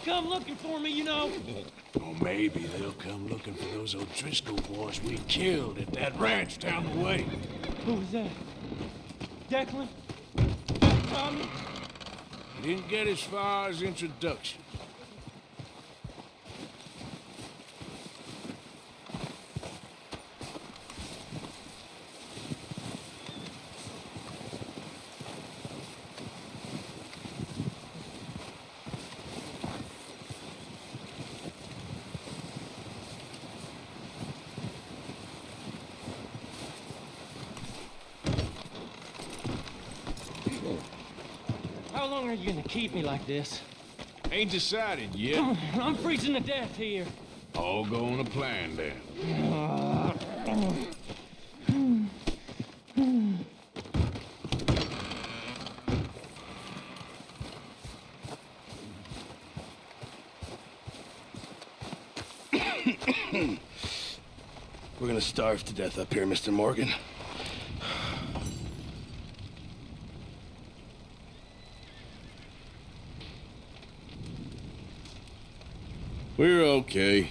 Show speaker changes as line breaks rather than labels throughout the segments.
they'll come looking for me, you know.
Or maybe they'll come looking for those O'Driscoll boys we killed at that ranch down the way.
Who was that? Declan? Tommy?
He didn't get as far as introduction.
How long are you gonna keep me like this?
Ain't decided yet.
I'm freezing to death here.
All go on a plan then.
We're gonna starve to death up here, Mr. Morgan.
We're okay.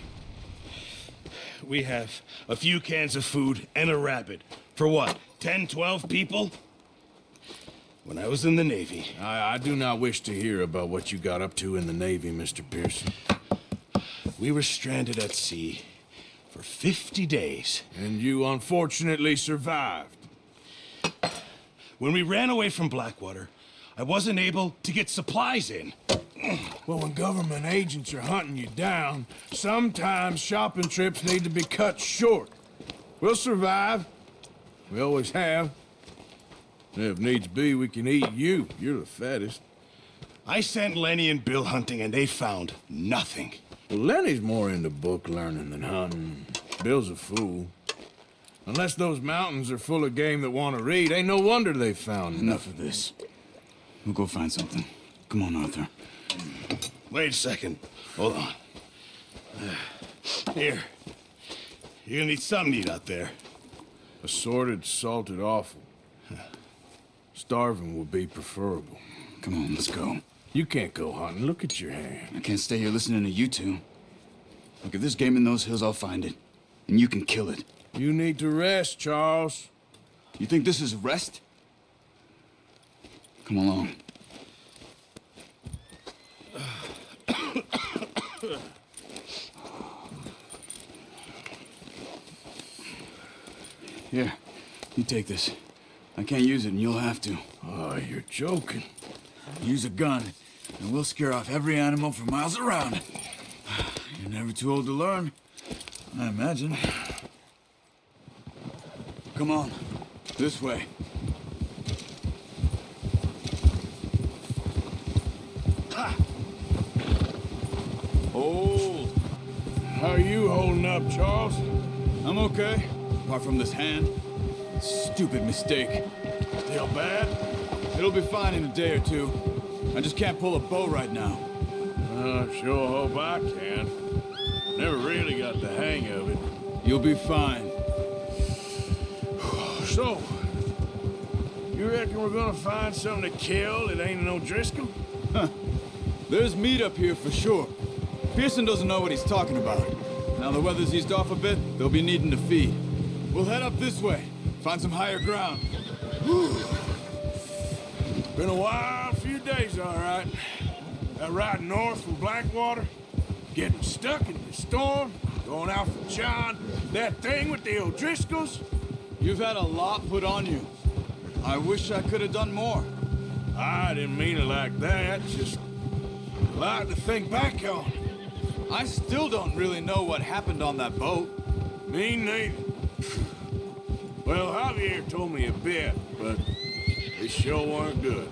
We have a few cans of food and a rabbit. For what, 10, 12 people? When I was in the Navy...
I do not wish to hear about what you got up to in the Navy, Mr. Pearson.
We were stranded at sea for 50 days.
And you unfortunately survived.
When we ran away from Blackwater, I wasn't able to get supplies in.
Well, when government agents are hunting you down, sometimes shopping trips need to be cut short. We'll survive. We always have. And if needs be, we can eat you. You're the fattest.
I sent Lenny and Bill hunting, and they found nothing.
Well, Lenny's more into book learning than hunting. Bill's a fool. Unless those mountains are full of game that want to read, ain't no wonder they found
Enough of this. We'll go find something. Come on, Arthur.
Wait a second. Hold on. Here. You're gonna need something to eat out there.
Assorted, salted offal. Starving would be preferable.
Come on, let's go.
You can't go hunting. Look at your hand.
I can't stay here listening to you two. Look, if there's game in those hills, I'll find it. And you can kill it.
You need to rest, Charles.
You think this is rest? Come along. Here, you take this. I can't use it, and you'll have to.
Oh, you're joking.
Use a gun, and we'll scare off every animal for miles around. You're never too old to learn, I imagine. Come on, this way. Hold.
How are you holding up, Charles?
I'm okay, apart from this hand. Stupid mistake.
Still bad?
It'll be fine in a day or two. I just can't pull a bow right now.
Sure hope I can. Never really got the hang of it.
You'll be fine.
So, you reckon we're gonna find something to kill that ain't an O'Driscoll?
There's meat up here for sure. Pearson doesn't know what he's talking about. Now the weather's eased off a bit, they'll be needing to feed. We'll head up this way, find some higher ground.
Been a wild few days, all right. That ride north from Blackwater, getting stuck in the storm, going out for John, that thing with the O'Driscolls.
You've had a lot put on you. I wish I could have done more.
I didn't mean it like that, just a lot to think back on.
I still don't really know what happened on that boat.
Me neither. Well, Javier told me a bit, but it sure weren't good.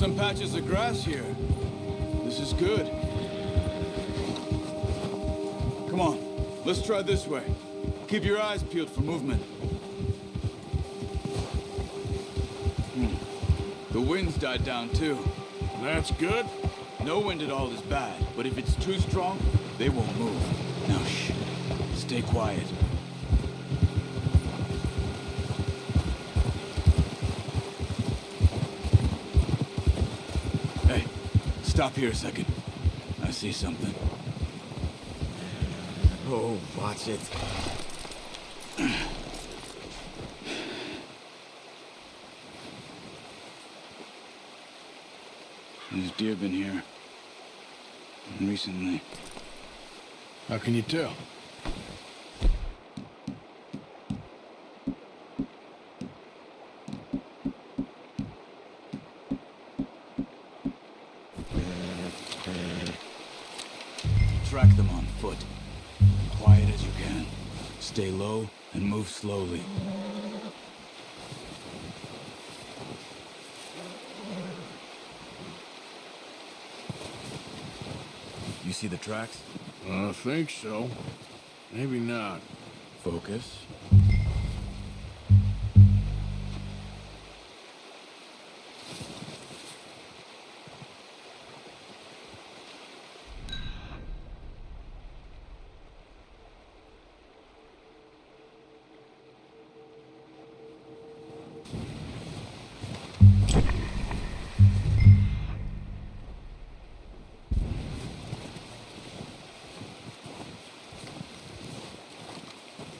some patches of grass here. This is good. Come on, let's try this way. Keep your eyes peeled for movement. The wind's died down too.
That's good.
No wind at all is bad, but if it's too strong, they won't move. Now shh, stay quiet. Hey, stop here a second. I see something.
Oh, watch it.
There's deer been here. Recently.
How can you tell?
Track them on foot. Quiet as you can. Stay low and move slowly. You see the tracks?
I think so. Maybe not.
Focus.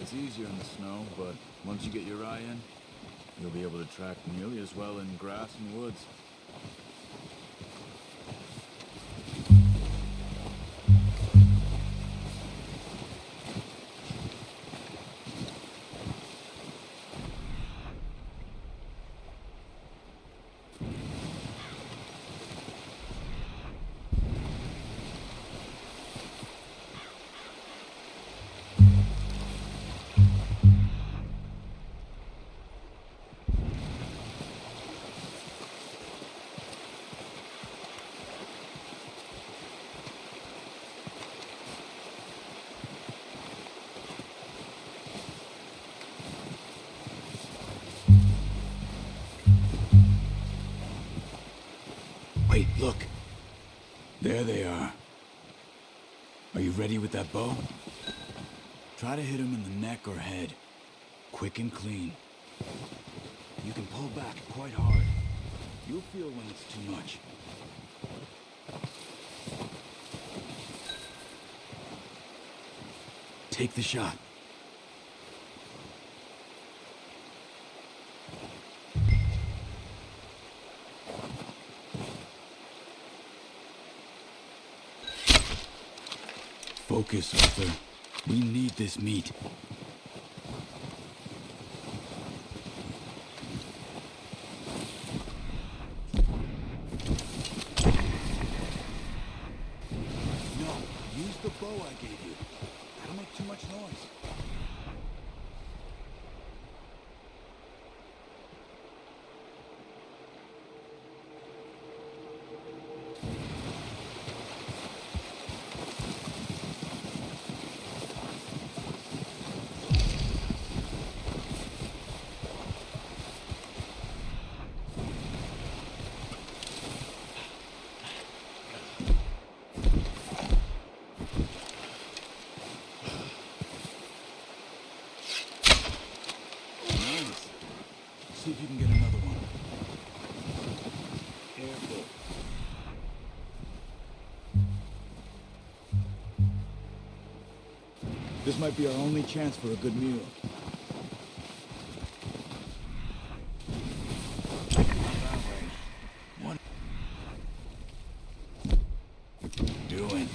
It's easier in the snow, but once you get your eye in, you'll be able to track nearly as well in grass and woods. Wait, look. There they are. Are you ready with that bow? Try to hit him in the neck or head. Quick and clean. You can pull back quite hard. You'll feel when it's too much. Take the shot. Focus, Arthur. We need this meat. No, use the bow I gave you. That'll make too much noise. See if you can get another one. Careful. This might be our only chance for a good meal. What doing?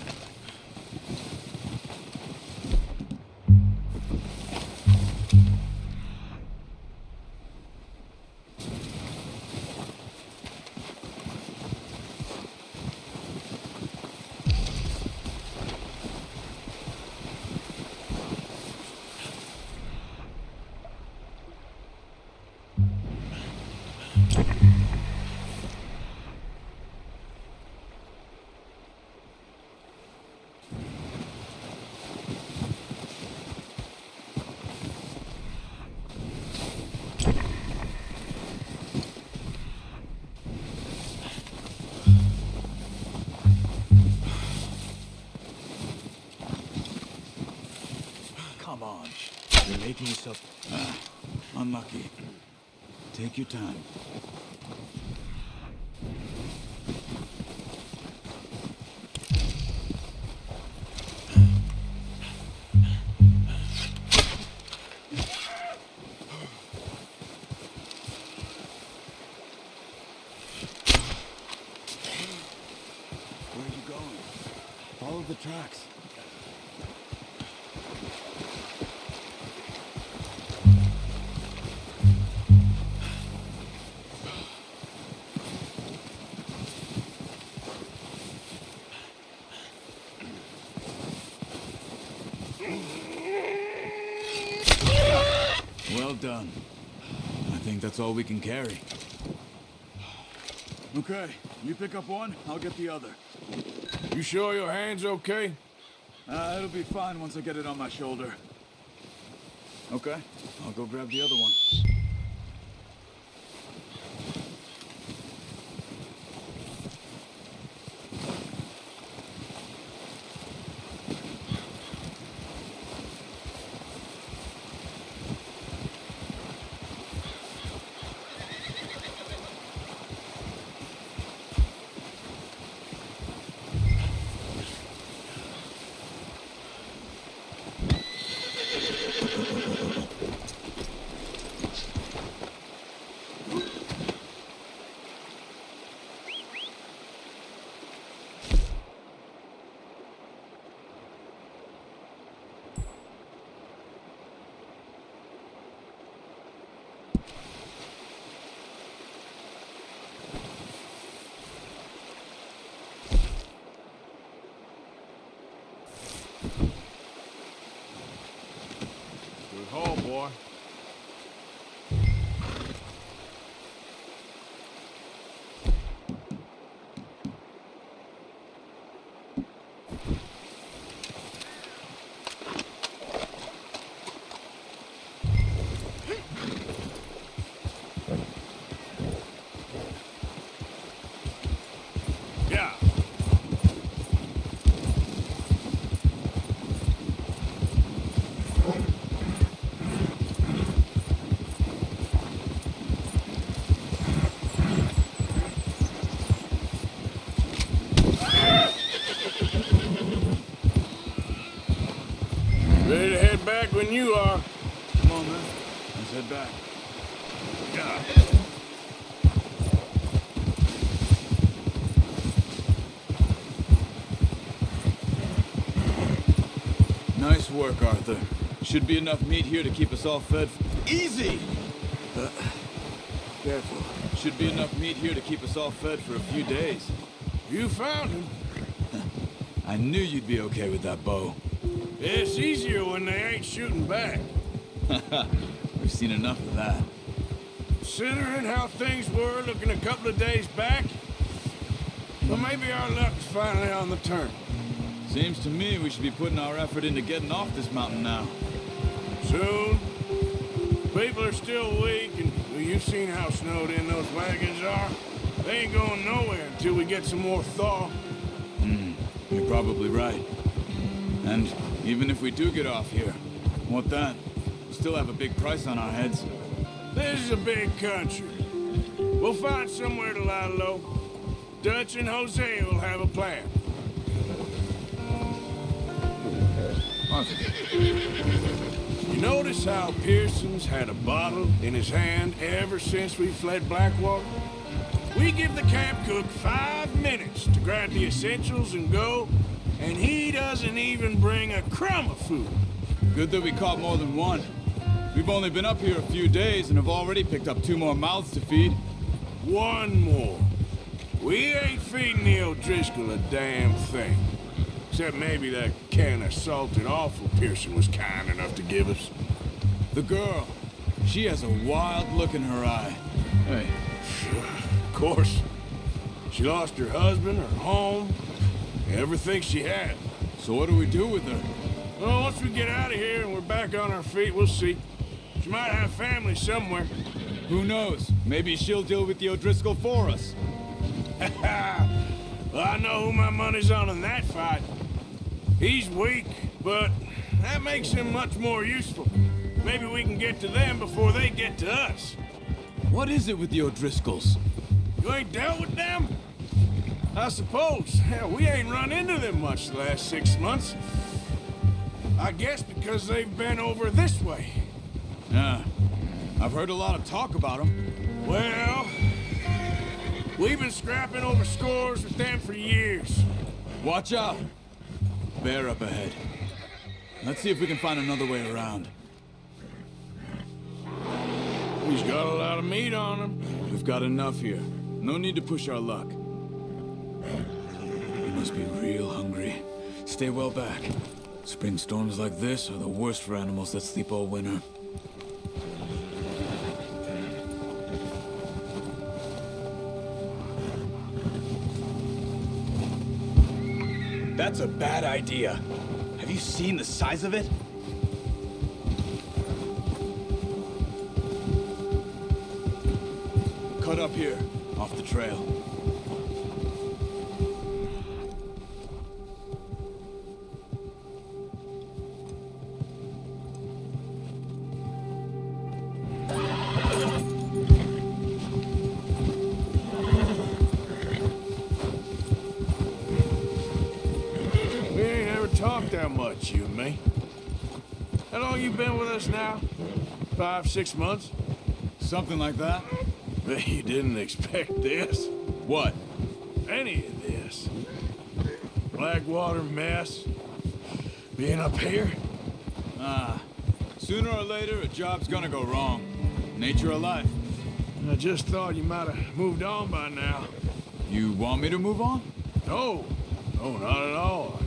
Come on. You're making yourself... unlucky. Take your time. Where are you going? Follow the tracks. Well done. I think that's all we can carry. Okay, you pick up one, I'll get the other.
You sure your hand's okay?
It'll be fine once I get it on my shoulder. Okay, I'll go grab the other one.
Good haul, boy. Yeah. Ready to head back when you are.
Come on, man. Let's head back.
Yeah.
Nice work, Arthur. Should be enough meat here to keep us all fed. Easy! Careful. Should be enough meat here to keep us all fed for a few days.
You found him.
I knew you'd be okay with that bow.
It's easier when they ain't shooting back.
We've seen enough of that.
Considering how things were looking a couple of days back, well, maybe our luck's finally on the turn.
Seems to me we should be putting our effort into getting off this mountain now.
Soon. People are still weak, and well, you've seen how snowed in those wagons are. They ain't going nowhere until we get some more thaw.
You're probably right. And even if we do get off here, what then? We still have a big price on our heads.
This is a big country. We'll find somewhere to lie low. Dutch and Jose will have a plan. You notice how Pearson's had a bottle in his hand ever since we fled Blackwater? We give the camp cook 5 minutes to grab the essentials and go, and he doesn't even bring a crumb of food.
Good that we caught more than one. We've only been up here a few days and have already picked up 2 more mouths to feed.
One more. We ain't feeding the O'Driscoll a damn thing. Except maybe that can of salted offal Pearson was kind enough to give us.
The girl, she has a wild look in her eye. Hey,
Of course. She lost her husband, her home, everything she had.
so what do we do with her?
Well, once we get out of here and we're back on our feet, we'll see. She might have family somewhere.
Who knows? Maybe she'll deal with the O'Driscoll for us.
Well, I know who my money's on in that fight. He's weak, but that makes him much more useful. Maybe we can get to them before they get to us.
What is it with the O'Driscolls?
You ain't dealt with them? I suppose. Hell, we ain't run into them much the last 6 months. I guess because they've been over this way.
Yeah, I've heard a lot of talk about them.
Well, we've been scrapping over scores with them for years.
Watch out! Bear up ahead. Let's see if we can find another way around.
He's got a lot of meat on him.
We've got enough here. No need to push our luck. You must be real hungry. Stay well back. Spring storms like this are the worst for animals that sleep all winter.
That's a bad idea. Have you seen the size of it?
Cut up here, off the trail.
We ain't ever talked that much, you and me. How long you been with us now? 5, 6 months?
Something like that?
Bet you didn't expect this.
What?
Any of this. Blackwater mess. Being up here.
Sooner or later, a job's gonna go wrong. Nature of life.
I just thought you might have moved on by now.
You want me to move on?
No. No, not at all.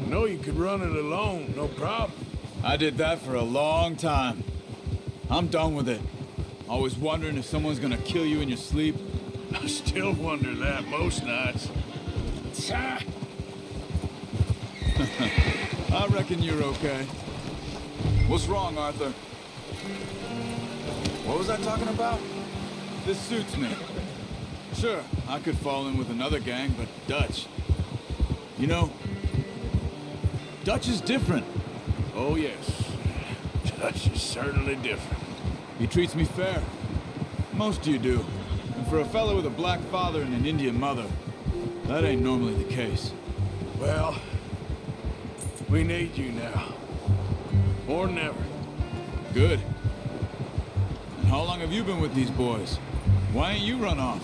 I know you could run it alone, no problem.
I did that for a long time. I'm done with it. Always wondering if someone's gonna kill you in your sleep.
I still wonder that most nights.
I reckon you're okay. What's wrong, Arthur? What was I talking about? This suits me. Sure, I could fall in with another gang, but Dutch. You know, Dutch is different.
Oh, yes. Dutch is certainly different.
He treats me fair. Most of you do. And for a fellow with a black father and an Indian mother, that ain't normally the case.
Well, we need you now. More than ever.
Good. And how long have you been with these boys? Why ain't you run off?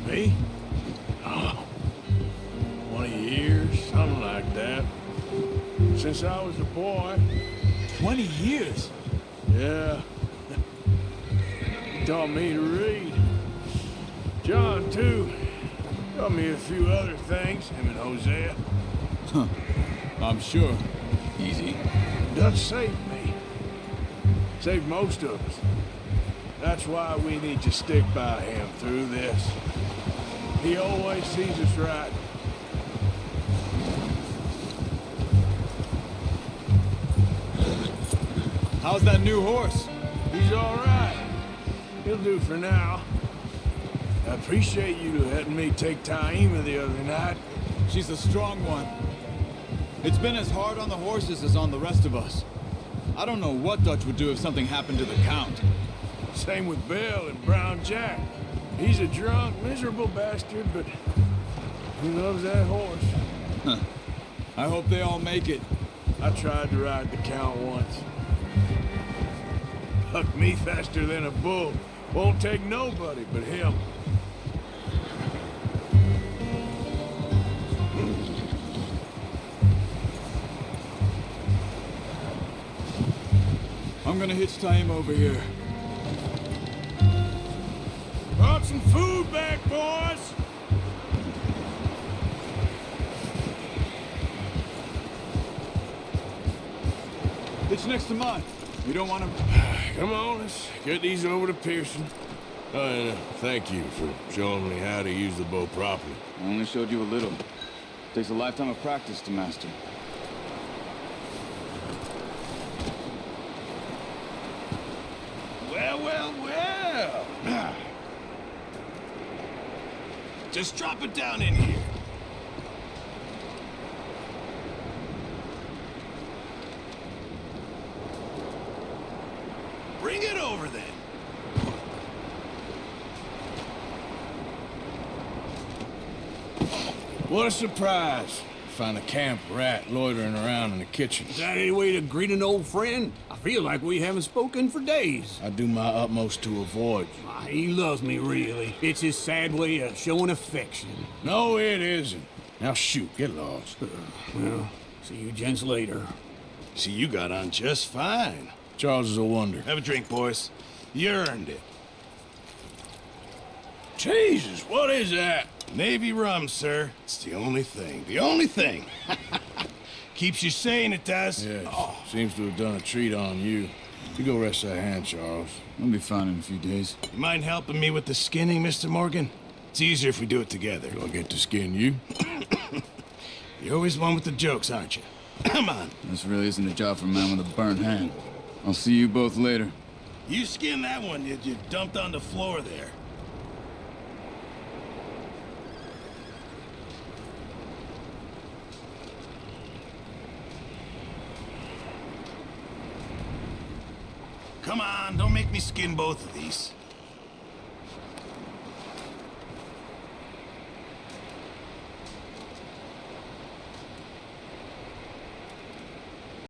Me? Oh, 20 years, something like that. Since I was a boy.
20 years?
Yeah. He taught me to read. John, too. Taught me a few other things, him and Hosea.
Huh. I'm sure. Easy.
Dutch saved me. Saved most of us. That's why we need to stick by him through this. He always sees us right.
How's that new horse?
He's all right. He'll do for now. I appreciate you letting me take Taima the other night.
She's a strong one. It's been as hard on the horses as on the rest of us. I don't know what Dutch would do if something happened to the Count.
Same with Bill and Brown Jack. He's a drunk, miserable bastard, but he loves that horse.
Huh. I hope they all make it.
I tried to ride the Count once. Bucked me faster than a bull. Won't take nobody but him.
I'm gonna hitch Taima over here.
Brought some food back, boys!
Hitch next to mine. We don't want him.
Come on, let's get these over to Pearson. And thank you for showing me how to use the bow properly.
I only showed you a little. Takes a lifetime of practice to master.
Well, well, well! Just drop it down in here.
over then.
What a surprise. Find a camp rat loitering around in the kitchen.
Is that any way to greet an old friend? I feel like we haven't spoken for days.
I do my utmost to avoid you.
He loves me, really. It's his sad way of showing affection.
No, it isn't. Now shoot, get lost.
Well, see you gents later.
See, you got on just fine.
Charles is a wonder.
Have a drink, boys. You earned it.
Jesus, what is that?
Navy rum, sir. It's the only thing. The only thing. Keeps you sane, it does.
Yes, seems to have done a treat on you. You go rest that hand, Charles.
I'll be fine in a few days.
You mind helping me with the skinning, Mr. Morgan? It's easier if we do it together.
Do I get to skin you?
You're always one with the jokes, aren't you? Come on.
This really isn't a job for a man with a burnt hand. I'll see you both later.
You skin that one that you dumped on the floor there. Come on, don't make me skin both of these.